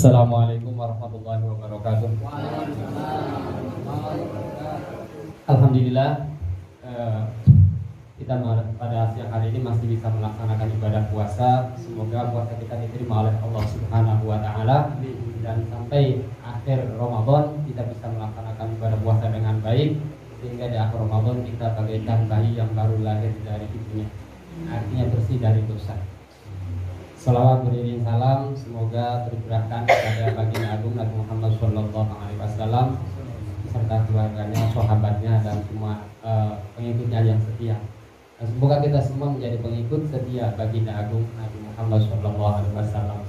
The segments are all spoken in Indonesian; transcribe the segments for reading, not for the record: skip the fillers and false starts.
Assalamualaikum warahmatullahi wabarakatuh. Alhamdulillah, kita pada siang hari ini masih bisa melaksanakan ibadah puasa. Semoga puasa kita diterima oleh Allah Subhanahu wa Ta'ala, dan sampai akhir Ramadan kita bisa melaksanakan ibadah puasa dengan baik, sehingga di akhir Ramadan kita bagaikan bayi yang baru lahir dari ibunya, artinya bersih dari dosa. Salawat beriring salam semoga tercurahkan kepada baginda agung Nabi Muhammad SAW serta keluarganya, sahabatnya, dan semua pengikutnya yang setia. Dan semoga kita semua menjadi pengikut setia baginda agung Nabi Muhammad SAW.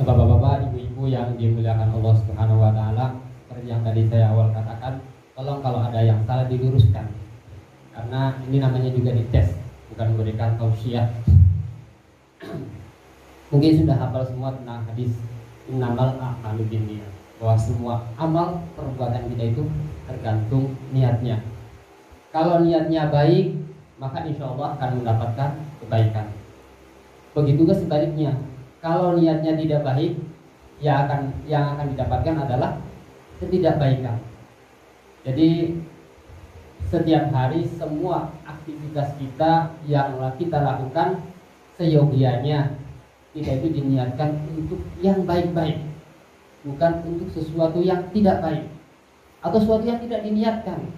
Bapak-bapak, ibu-ibu yang dimuliakan Allah Subhanahu wa Ta'ala, seperti yang tadi saya awal katakan, tolong kalau ada yang salah diluruskan, karena ini namanya juga dites, bukan memberikan tausiah. Mungkin sudah hafal semua tentang hadis innamal a'malu binniyat, bahwa semua amal perbuatan kita itu tergantung niatnya. Kalau niatnya baik, maka insya Allah akan mendapatkan kebaikan. Begitu juga sebaliknya, kalau niatnya tidak baik, yang akan didapatkan adalah ketidakbaikan. Jadi setiap hari semua aktivitas kita yang kita lakukan seyogianya kita itu diniatkan untuk yang baik-baik, bukan untuk sesuatu yang tidak baik atau sesuatu yang tidak diniatkan,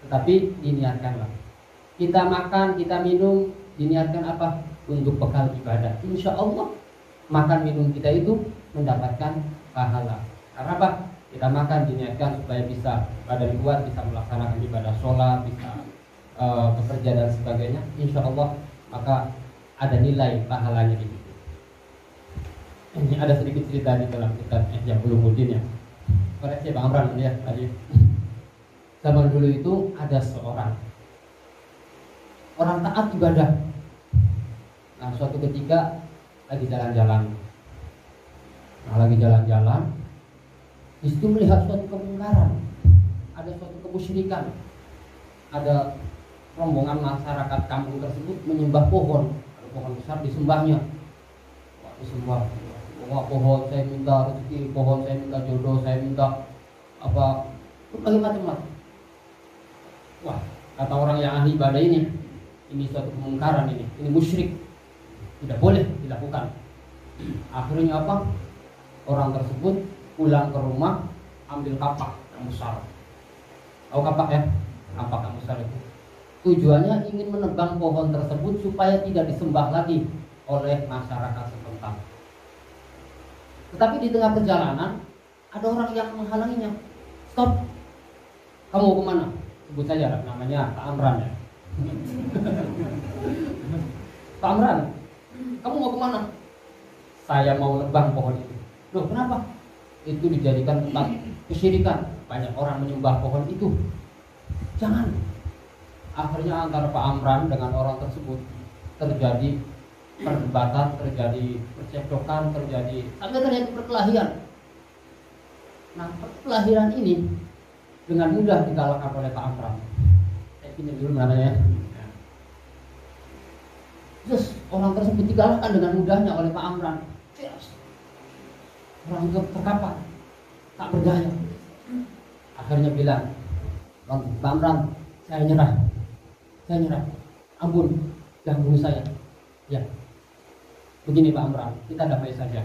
tetapi diniatkanlah. Kita makan, kita minum, diniatkan apa? Untuk bekal ibadah. Insya Allah makan minum kita itu mendapatkan pahala. Karena apa? Kita makan diniatkan supaya bisa badan kuat, bisa melaksanakan ibadah sholat, bisa bekerja dan sebagainya. Insya Allah maka ada nilai pahalanya di situ. Ini ada sedikit cerita di dalam kitab Ihya Ulumuddin ya. Koreksi Bang Amran ya tadi. Zaman dulu itu ada seorang orang taat ibadah. Nah, suatu ketika lagi jalan-jalan. Di situ melihat suatu kemungkaran. Ada suatu kemusyrikan. Ada rombongan masyarakat kampung tersebut menyembah pohon. Pohon besar disembahnya. Disembah. Pohon saya minta rezeki, pohon saya minta jodoh, saya minta apa, berbagai macam. Wah, kata orang yang ahli ibadah ini suatu kemungkaran, ini musyrik, tidak boleh dilakukan. Akhirnya apa? Orang tersebut pulang ke rumah, ambil kapak yang besar. Tahu kapak ya? Kapak yang besar itu. Tujuannya ingin menebang pohon tersebut supaya tidak disembah lagi oleh masyarakat setempat. Tetapi di tengah perjalanan ada orang yang menghalanginya. Stop, kamu mau kemana? Sebut saja namanya Pak Amran ya. Pak Amran, kamu mau kemana? Saya mau nebang pohon itu. Loh, kenapa? Itu dijadikan tempat kesyirikan. Banyak orang menyembah pohon itu. Jangan. Akhirnya antara Pak Amran dengan orang tersebut terjadi perdebatan, terjadi percekcokan, sampai terjadi perkelahian. Nah, perkelahian ini dengan mudah dikalahkan oleh Pak Amran. Ini dulu namanya. Terus orang tersebut dikalahkan dengan mudahnya oleh Pak Amran. Orang itu terkapar, tak berdaya. Akhirnya bilang, Pak Amran, saya nyerah. Ampun, jangan bunuh saya. Ya, begini Pak Amran, kita damai saja.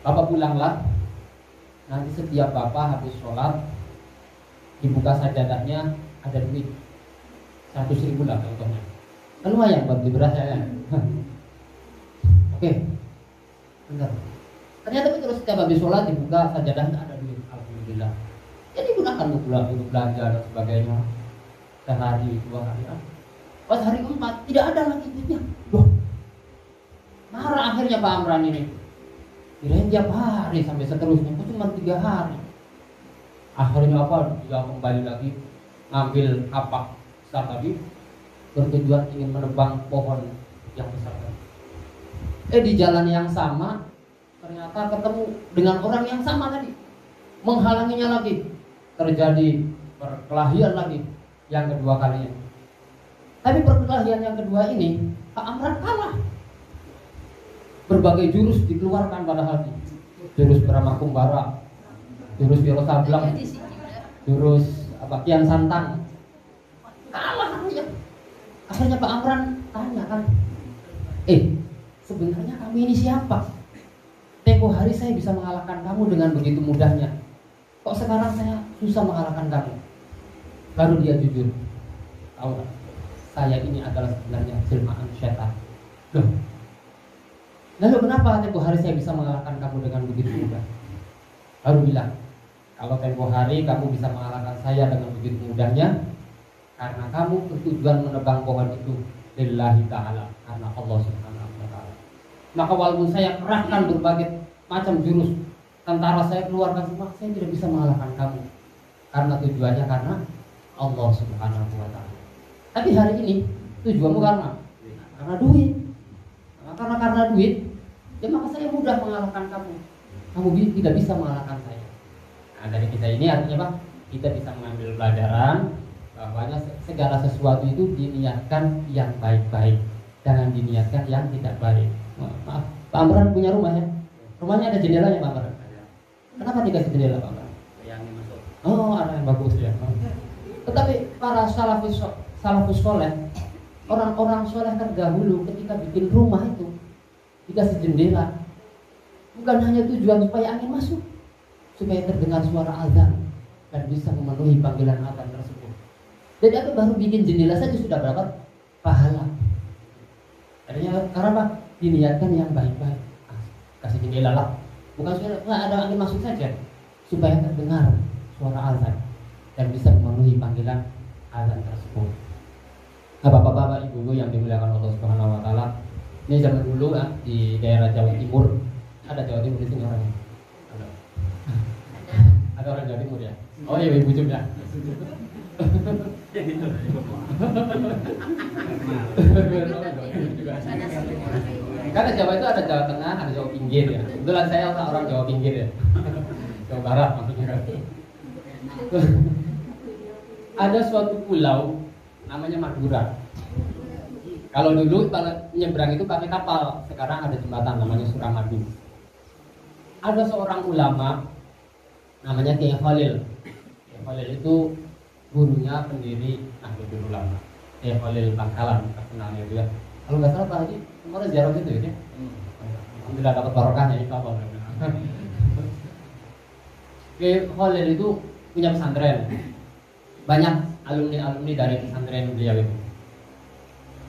Bapak pulanglah. Nanti setiap Bapak habis sholat, dibuka sajadahnya, ada duit 100.000 lah contohnya. Kan lumayan buat beli beras ya. Oke, benar. Ternyata terus setiap habis sholat dibuka sajadahnya, ada duit. Alhamdulillah. Jadi gunakan untuk belanja dan sebagainya. Sehari, 2 hari. Pas hari keempat tidak ada lagi duitnya. Loh, marah akhirnya Pak Amran ini. Kirain tiap hari sampai seterusnya, kok cuma 3 hari. Akhirnya apa? Dia kembali lagi ngambil kapak besar tadi, bertujuan ingin menebang pohon yang besar tadi. Di jalan yang sama ternyata ketemu dengan orang yang sama tadi, menghalanginya lagi. Terjadi perkelahian lagi yang kedua kalinya. Tapi perkelahian yang kedua ini Pak Amran kalah. berbagai jurus dikeluarkan padahal jurus Brahma Kumbara, jurus Wiro Sableng, jurus Kian Santang. Kalah akhirnya Pak Amran tanya kan, sebenarnya kami ini siapa? Tempo hari saya bisa mengalahkan kamu dengan begitu mudahnya, kok sekarang saya susah mengalahkan kamu? Baru dia jujur, tahu gak? Saya ini adalah sebenarnya jelmaan setan. Loh, lalu kenapa tempo hari saya bisa mengalahkan kamu dengan begitu mudah? Baru bilang, kalau tempo hari kamu bisa mengalahkan saya dengan begitu mudahnya, karena kamu bertujuan menebang pohon itu lillahi ta'ala, karena Allah subhanahu wa ta'ala. Maka walaupun saya kerahkan berbagai macam jurus, tentara saya keluarkan semua, saya tidak bisa mengalahkan kamu, karena tujuannya karena Allah subhanahu wa ta'ala. Tapi hari ini tujuanmu karena duit. Karena duit, ya maka saya mudah mengalahkan kamu. Kamu tidak bisa mengalahkan saya. Nah, dari kita ini artinya apa? Kita bisa mengambil pelajaran bahwanya segala sesuatu itu diniatkan yang baik-baik, jangan diniatkan yang tidak baik. Maaf, Pak Amran punya rumah ya? Rumahnya ada jendelanya Pak Amran? Kenapa dikasih jendela Pak Amran? Yang masuk. Oh, ada yang bagus ya. Tetapi para salafus soleh, orang-orang soleh terdahulu ketika bikin rumah itu dikasih jendela, bukan hanya tujuan supaya angin masuk, supaya terdengar suara azan dan bisa memenuhi panggilan azan tersebut. Jadi aku baru bikin jendela saja sudah berapa pahala. Artinya karena apa? Diniatkan yang baik-baik. Kasih jendela lah, bukan supaya ada angin masuk saja, supaya terdengar suara azan dan bisa memenuhi panggilan azan tersebut. Nah, bapak-bapak, ibu-ibu yang dimuliakan Allah Subhanahu wa taala, ini zaman dulu di daerah Jawa Timur, ada Jawa Timur di sini orangnya. Ada orang Jawa Timur ya? Oh iya, ibu juga. Karena Jawa itu ada Jawa Tengah, ada Jawa Pinggir ya. Kebetulan saya orang Jawa Pinggir ya. Jawa Barat maksudnya. Ada suatu pulau namanya Madura. Kalau dulu nyebrang itu pakai kapal, sekarang ada jembatan namanya Suramadu. Ada seorang ulama namanya Kiai Khalil. Kiai Khalil itu gurunya pendiri Nahdlatul Ulama, Kiai Khalil Bangkalan, terkenalnya itu ya. Kalau nggak salah Pak Haji kemarin ziarah itu ya. Alhamdulillah dapat barokahnya itu apa? Kiai Khalil itu punya pesantren, banyak alumni dari pesantren beliau itu.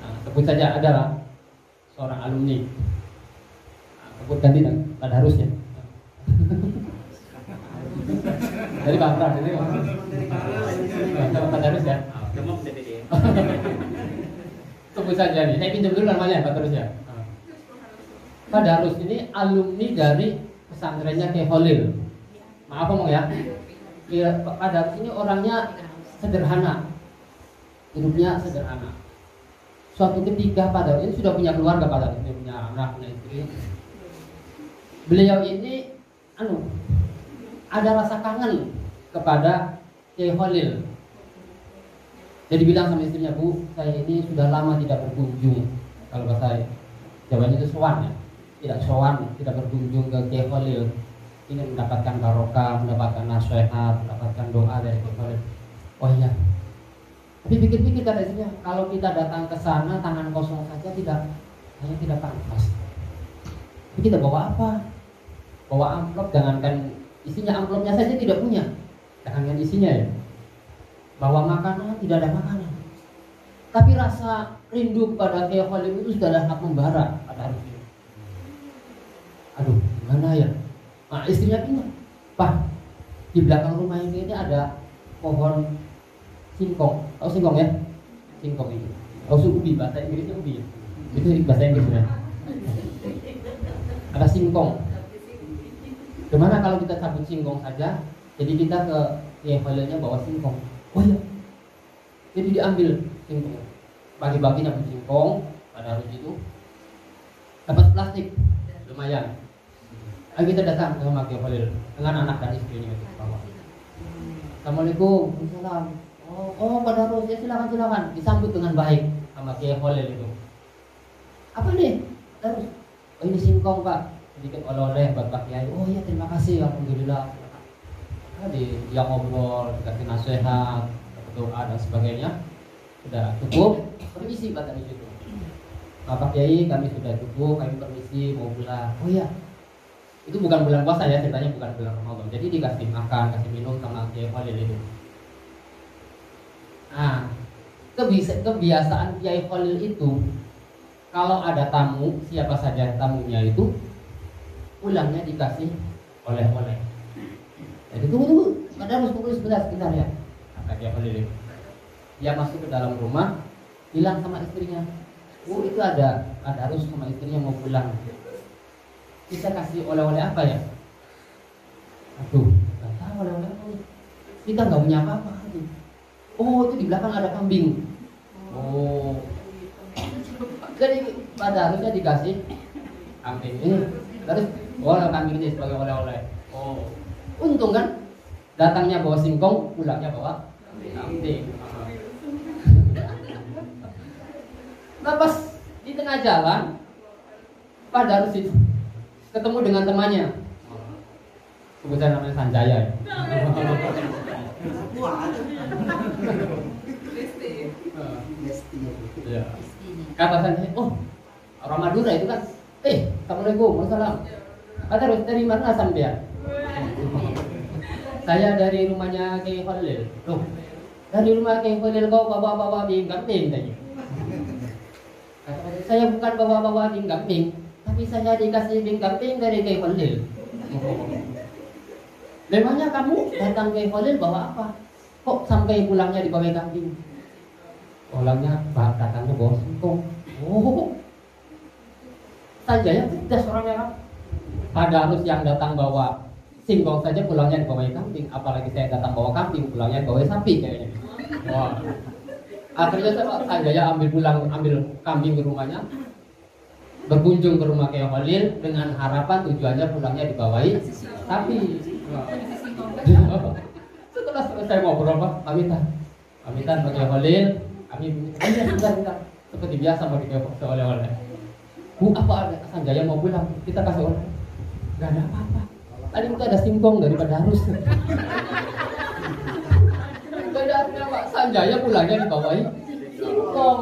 Nah, sebut saja adalah seorang alumni. Nah, sebut ganti pada harusnya. Dari Pak Pras ini. Pak Darus ya. Sebut saja nih. Saya pinjam dulu namanya Pak Darus ya. Pak Darus ini alumni dari pesantrennya Kiai Khalil. Maaf ngomong ya. Pak Darus ini orangnya sederhana, hidupnya sederhana. Suatu ketika Pak Darus ini sudah punya keluarga, Pak Darus ini punya anak, punya istri. Beliau ini ada rasa kangen kepada Kiai Khalil. Jadi bilang sama istrinya, Bu, saya ini sudah lama tidak berkunjung. Kalau bahasa Jawanya itu sowan ya, tidak berkunjung ke Kiai Khalil. Ingin mendapatkan barokah, mendapatkan nasihat, mendapatkan doa dari Kiai Khalil. Oh iya. Tapi pikir-pikir kata istrinya, kalau kita datang ke sana tangan kosong saja hanya tidak pantas. Tapi kita bawa apa? Bawa amplop, jangankan isinya, amplopnya saja tidak punya, jangankan isinya ya. Bawa makanan, tidak ada makanan. Tapi rasa rindu kepada Kiai Khalil itu sudah sangat membara pada hari itu. Aduh, gimana ya? Nah, istrinya bilang, Pak, di belakang rumah ini ada pohon singkong. Tahu singkong ya? Singkong itu. Tahu ubi, bahasa Inggrisnya ubi ya? Itu bahasa Inggrisnya. Ada singkong. Gimana kalau kita cabut singkong saja? Jadi kita ke Kiai Khalilnya bawa singkong. Oh iya. Jadi diambil singkong. Bagi-bagi cabut singkong pada hari itu. Dapat plastik. Lumayan. Lalu kita datang ke rumah Kiai Khalil dengan anak dan istrinya itu. Assalamualaikum. Waalaikumsalam. Oh pada Ros, ya silakan. Disambut dengan baik sama Kiai Khalil itu. Apa nih? Terus oh ini singkong Pak, bikin oleh-oleh buat Pak Kiai. Oh iya terima kasih, alhamdulillah. Nah, dia ngobrol, dikasih nasihat, doa dan sebagainya. Sudah cukup, permisi Pak tadi itu. Pak Kiai kami sudah cukup, kami permisi mau pulang. Oh iya, itu bukan bulan puasa ya, ceritanya bukan bulan Ramadan. Jadi dikasih makan, kasih minum sama Kiai Khalil itu. Nah, kebiasaan Kiai Khalil itu kalau ada tamu, siapa saja tamunya itu pulangnya dikasih oleh-oleh. Jadi tunggu, ada harus pukul sebentar ya. Kata Kiai Khalil itu. Dia masuk ke dalam rumah, bilang sama istrinya, oh itu ada harus sama istrinya mau pulang. Kita kasih oleh-oleh apa ya? Aduh, nggak tahu oleh-oleh apa nih. Kita nggak punya apa-apa. Oh itu di belakang ada kambing. Oh, jadi pada harusnya dikasih kambing ini. Terus kambing ini sebagai oleh-oleh. Oh, untung kan? Datangnya bawa singkong, pulangnya bawa kambing. Nah pas di tengah jalan, pada harus ketemu dengan temannya. Sebutnya namanya Sanjaya ya. Ya. Kata Sanjaya, oh orang Madura itu kan. Assalamualaikum, waalaikumsalam. Kata dari mana sampean? Saya dari rumahnya Kiai Khalil. Loh, dari rumah Kiai Khalil kau bawa-bawa di kambing tadi. Saya bukan bawa-bawa daging kambing, tapi saya dikasih daging kambing dari Kiai Khalil. Memangnya kamu datang Kiai Khalil bawa apa? Kok sampai pulangnya dibawa kambing? Pulangnya datangnya bawa singkong. Oh, Sanjaya cerdas orangnya kan. Pada harus yang datang bawa singkong saja pulangnya dibawa kambing, apalagi saya datang bawa kambing pulangnya dibawa sapi kayaknya. Wah. Akhirnya Sanjaya ambil kambing ke rumahnya, berkunjung ke rumah Kiai Khalil dengan harapan tujuannya pulangnya dibawahi sapi. Setelah selesai ngobrol pamitan Pak Kiai Khalil, kami bentar. Seperti biasa mau dikasih oleh-oleh. Bu apa ada? Sanjaya mau pulang, kita kasih oleh. Gak ada apa-apa. Tadi kita ada singkong daripada harus. Bedanya Pak Sanjaya pulangnya dibawahi singkong,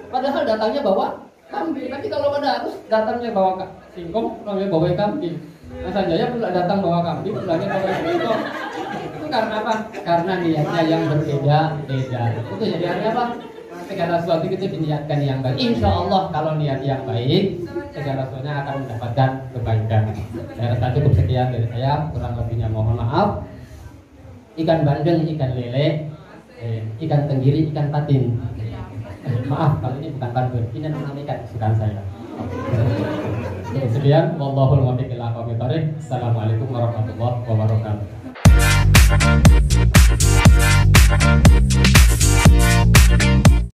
padahal datangnya bawa kambing. Tapi kalau pada harus datangnya bawa singkong, pulangnya bawa kambing. Nah Sanjaya pula datang bawa kambing, pulangnya bawa singkong. Itu karena apa? Karena niatnya yang berbeda-beda. Itu jadi artinya apa? Segala sesuatu itu diniatkan yang baik. Insya Allah kalau niat yang baik, segala sesuatunya akan mendapatkan kebaikan. Saya rasa cukup sekian dari saya. Kurang lebihnya mohon maaf. Ikan bandeng, ikan lele, ikan tenggiri, ikan patin. Maaf kalau ini bukan bandeng, ini memang ikan kesukaan saya. Sekian, wallahul muwaffiq ila aqwamit thoriq. Assalamualaikum warahmatullahi wabarakatuh.